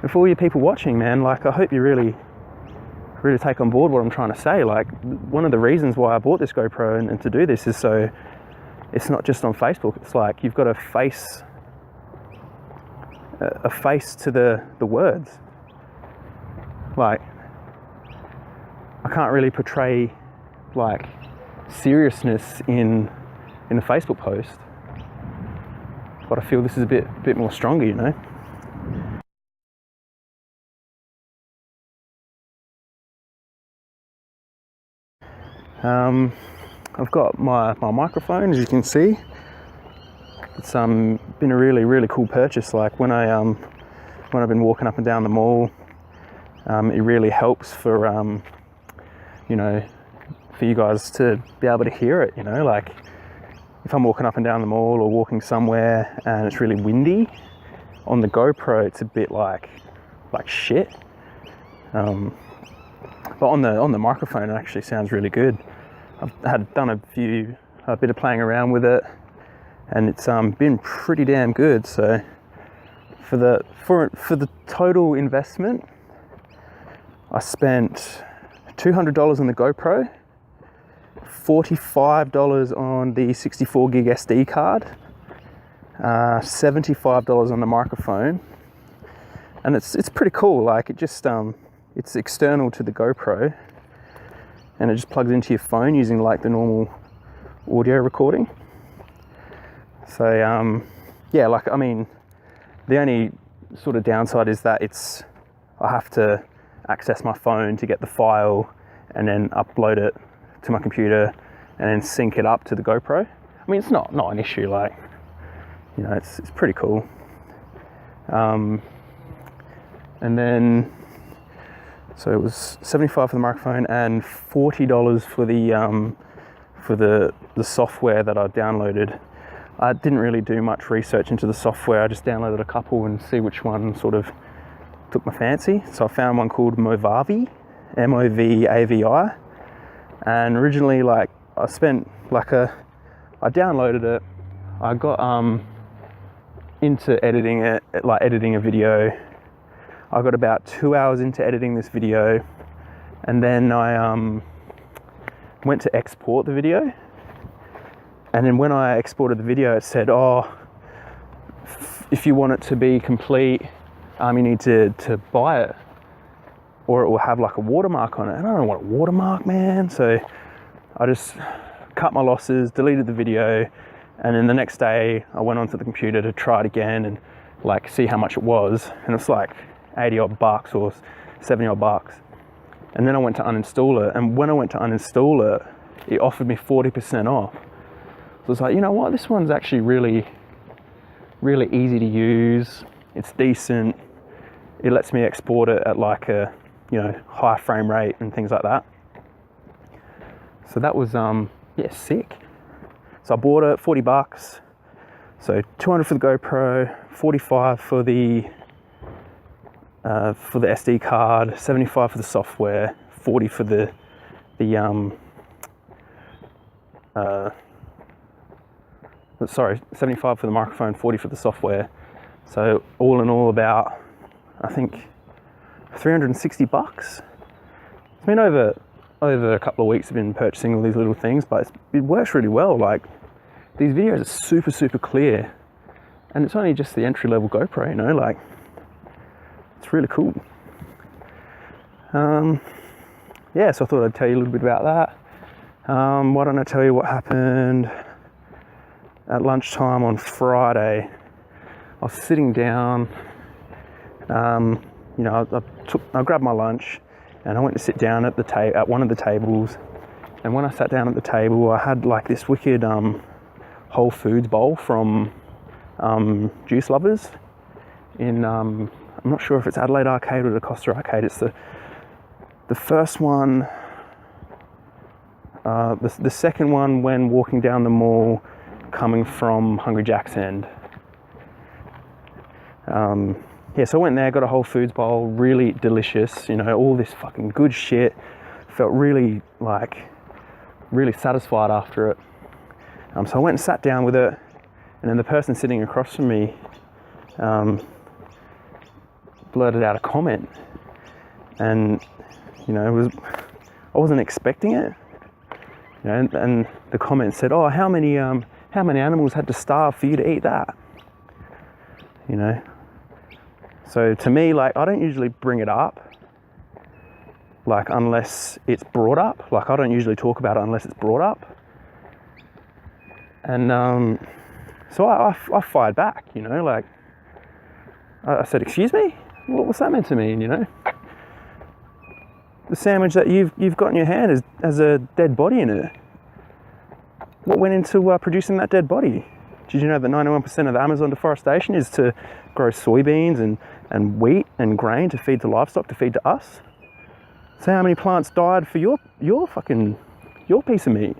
And for all you people watching, man, like, I hope you really take on board what I'm trying to say. Like, one of the reasons why I bought this GoPro and to do this is so it's not just on Facebook. It's like you've got a face to the words. Like, I can't really portray like seriousness in a Facebook post, but I feel this is a bit more stronger, you know. I've got my microphone, as you can see. It's been a really cool purchase. Like, when I've been walking up and down the mall, it really helps for you know, for you guys to be able to hear it, you know. Like, if I'm walking up and down the mall or walking somewhere and it's really windy, on the GoPro it's a bit like shit. But on the microphone it actually sounds really good. I've done a bit of playing around with it, and it's been pretty damn good. So for the total investment, I spent $200 on the GoPro, $45 on the 64 gig SD card, $75 on the microphone, and it's pretty cool. Like, it just it's external to the GoPro, and it just plugs into your phone using like the normal audio recording. So yeah, like, I mean, the only sort of downside is that I have to access my phone to get the file and then upload it to my computer and then sync it up to the GoPro. I mean, it's not an issue, like, you know, it's pretty cool. And then, so it was $75 for the microphone and $40 for the software that I downloaded. I didn't really do much research into the software. I just downloaded a couple and see which one sort of took my fancy. So I found one called Movavi, Movavi, and originally, like, I spent I downloaded it. I got into editing it, like editing a video. I got about 2 hours into editing this video, and then I went to export the video. And then when I exported the video, it said, oh, if you want it to be complete, you need to buy it, or it will have like a watermark on it. And I don't want a watermark, man. So I just cut my losses, deleted the video, and then the next day I went onto the computer to try it again and like see how much it was. And it's like 80 odd bucks or 70 odd bucks. And then I went to uninstall it. And when I went to uninstall it, it offered me 40% off. So I was like, you know what? This one's actually really easy to use. It's decent. It lets me export it at like a, you know, high frame rate and things like that. So that was, yeah, sick. So I bought it, 40 bucks. So 200 for the GoPro, 45 for the SD card, 75 for the software, 40 for the 75 for the microphone, 40 for the software. So all in all, about, I think, 360 bucks. It's been over a couple of weeks I've been purchasing all these little things, but it works really well. Like, these videos are super clear, and it's only just the entry-level GoPro, you know, like, it's really cool. Yeah, so I thought I'd tell you a little bit about that. Why don't I tell you what happened at lunchtime on Friday? I was sitting down, you know, I grabbed my lunch and I went to sit down at at one of the tables. And when I sat down at the table, I had like this wicked Whole Foods bowl from Juice Lovers in, I'm not sure if it's Adelaide Arcade or the Costa Arcade. It's the first one, the second one when walking down the mall coming from Hungry Jack's End. Yeah, so I went there, got a Whole Foods bowl, really delicious, you know, all this fucking good shit. Felt really satisfied after it. So I went and sat down with it, and then the person sitting across from me blurted out a comment, and I wasn't expecting it. And the comment said, "Oh, how many animals had to starve for you to eat that?" So to me, like, I don't usually bring it up, like, unless it's brought up. Like, I don't usually talk about it unless it's brought up. And so I fired back, like, I said, "Excuse me? What's that meant to mean, The sandwich that you've got in your hand has a dead body in it. What went into producing that dead body? Did you know that 91% of the Amazon deforestation is to grow soybeans and wheat and grain to feed the livestock, to feed to us? So how many plants died for your piece of meat?"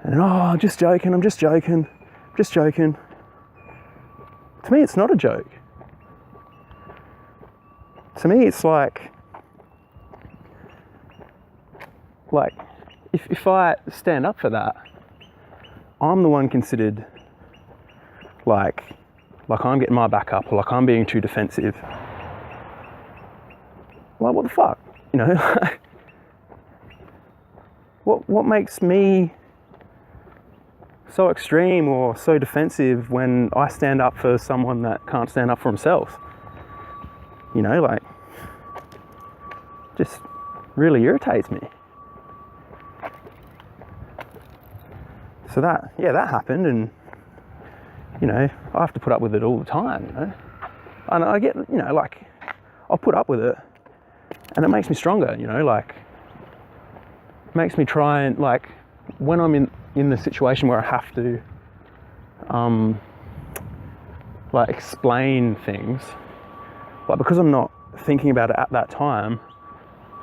And, "Oh, I'm just joking. To me, it's not a joke. To me, it's like if I stand up for that, I'm the one considered like I'm getting my back up, or like I'm being too defensive. Like, what the fuck, what makes me so extreme or so defensive when I stand up for someone that can't stand up for himself? Like, just really irritates me. So that happened, and I have to put up with it all the time, and I get, like, I'll put up with it, and it makes me stronger, like, makes me try and, like, when I'm in the situation where I have to like, explain things, like, because I'm not thinking about it at that time,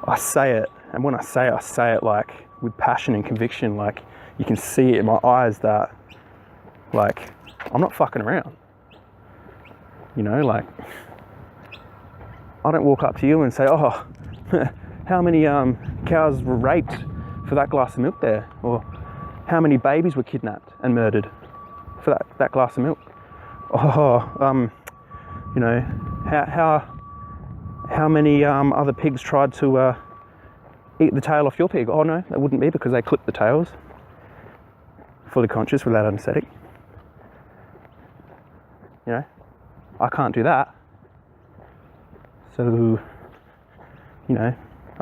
I say it, and when I say it like with passion and conviction. Like, you can see it in my eyes that, like, I'm not fucking around. Like, I don't walk up to you and say, "Oh, how many cows were raped for that glass of milk there?" Or, "How many babies were kidnapped and murdered for that glass of milk?" "Oh, how many other pigs tried to eat the tail off your pig?" "Oh no, that wouldn't be, because they clipped the tails." Fully conscious without anaesthetic. I can't do that. So, I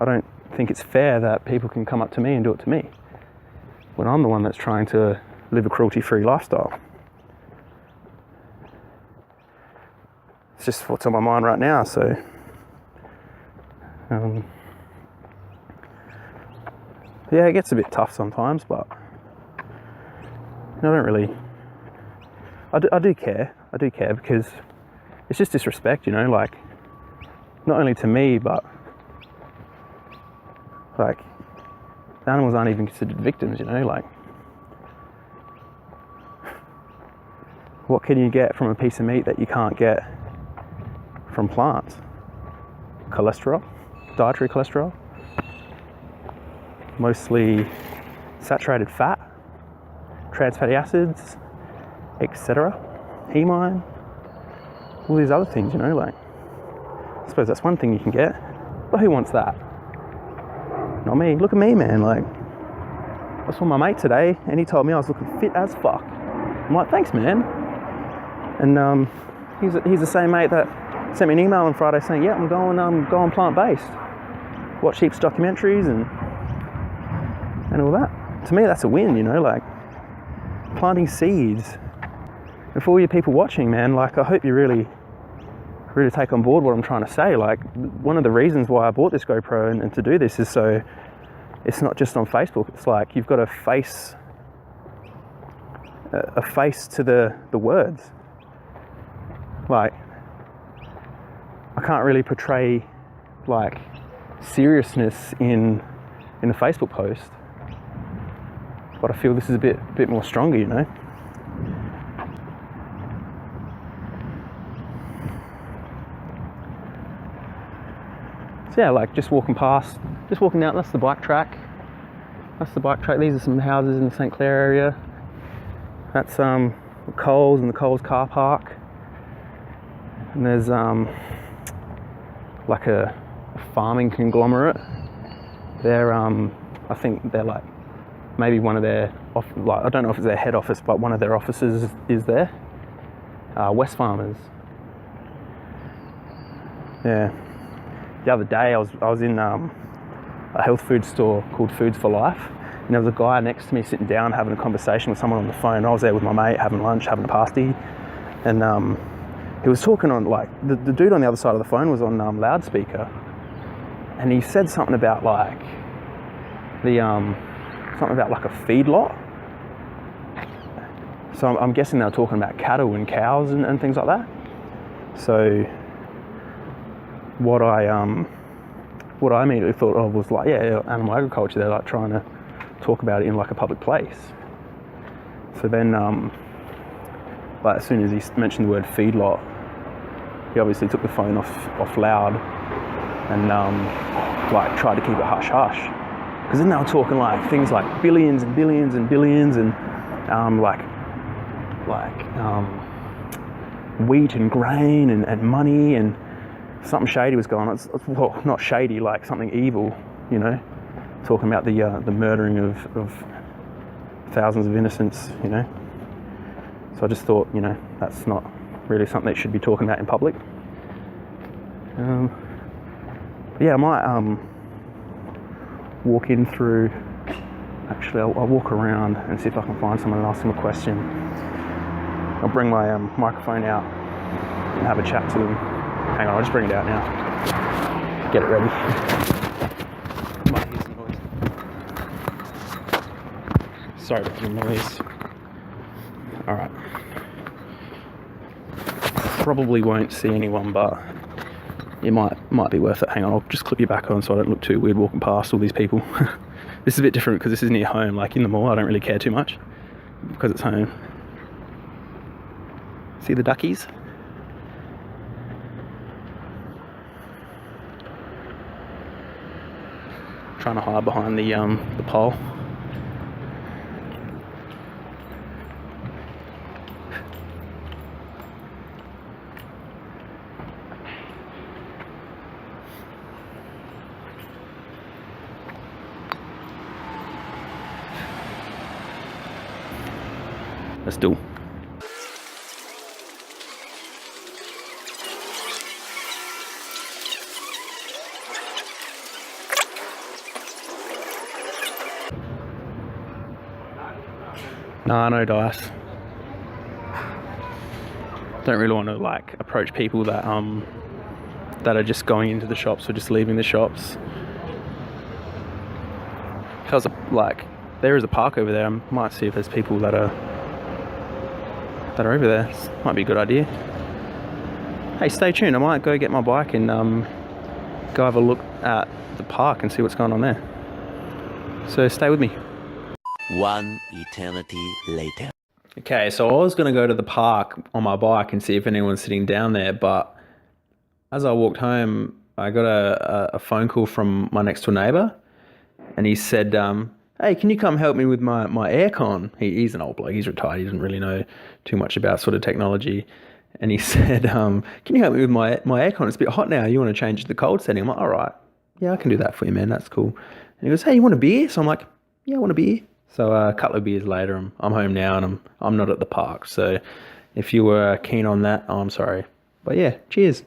don't think it's fair that people can come up to me and do it to me when I'm the one that's trying to live a cruelty-free lifestyle. It's just what's on my mind right now, so yeah, it gets a bit tough sometimes, but I don't really. I do care because it's just disrespect, like, not only to me, but, like, the animals aren't even considered victims, like, what can you get from a piece of meat that you can't get from plants? Cholesterol, dietary cholesterol, mostly saturated fat, trans fatty acids, etc., hemine, all these other things, like, I suppose that's one thing you can get, but who wants that? Not me. Look at me, man. Like, I saw my mate today, and he told me I was looking fit as fuck. I'm like, "Thanks, man." And he's the same mate that sent me an email on Friday saying, "Yeah, I'm going plant-based. Watch heaps of documentaries and all that." To me, that's a win, like, planting seeds. And for all you people watching, man, like, I hope you really take on board what I'm trying to say. Like, one of the reasons why I bought this GoPro and to do this is so it's not just on Facebook. It's like you've got a face to the words. Like, I can't really portray, like, seriousness in a Facebook post, but I feel this is a bit more stronger, So yeah, like, just walking down, that's the bike track. These are some houses in the St. Clair area. That's Coles and the Coles car park. And there's like a farming conglomerate. They're I think they're like maybe one of their I don't know if it's their head office, but one of their offices is there. Wesfarmers. Yeah. The other day I was in a health food store called Foods for Life, and there was a guy next to me sitting down having a conversation with someone on the phone. I was there with my mate having lunch, having a pasty, and he was talking on, like, the dude on the other side of the phone was on loudspeaker, and he said something about like the something about like a feedlot. So I'm guessing they were talking about cattle and cows and things like that. So what I immediately thought of was like, yeah, animal agriculture. They're like trying to talk about it in like a public place. So then, like, as soon as he mentioned the word feedlot, he obviously took the phone off loud and like tried to keep it hush hush. Because then they were talking like things like billions and billions and billions and like wheat and grain and money, and something shady was going on. It's well, not shady, like something evil, you know, talking about the murdering of thousands of innocents, you know. So I just thought, you know, that's not really something that should be talking about in public. Yeah, I might walk in through. Actually, I'll walk around and see if I can find someone and ask them a question. I'll bring my microphone out and have a chat to them. Hang on, I'll just bring it out now. Get it ready. Might hear some noise. Sorry about the noise. Alright. Probably won't see anyone, but it might be worth it. Hang on, I'll just clip you back on so I don't look too weird walking past all these people. This is a bit different because this is near home. Like in the mall, I don't really care too much because it's home. See the duckies? Trying to hide behind the pole. Let's do. Nah, no dice. Don't really want to like approach people that that are just going into the shops or just leaving the shops. Because like there is a park over there, I might see if there's people that are over there. Might be a good idea. Hey, stay tuned. I might go get my bike and go have a look at the park and see what's going on there. So stay with me. One eternity later. Okay, so I was going to go to the park on my bike and see if anyone's sitting down there, but as I walked home, I got a phone call from my next door neighbour, and he said, hey, can you come help me with my aircon? He's an old bloke, he's retired, he doesn't really know too much about sort of technology. And he said, can you help me with my aircon? It's a bit hot now, you want to change the cold setting? I'm like, all right, yeah, I can do that for you, man, that's cool. And he goes, hey, you want a beer? So I'm like, yeah, I want a beer. So a couple of beers later, I'm home now and I'm not at the park. So if you were keen on that, I'm sorry. But yeah, cheers.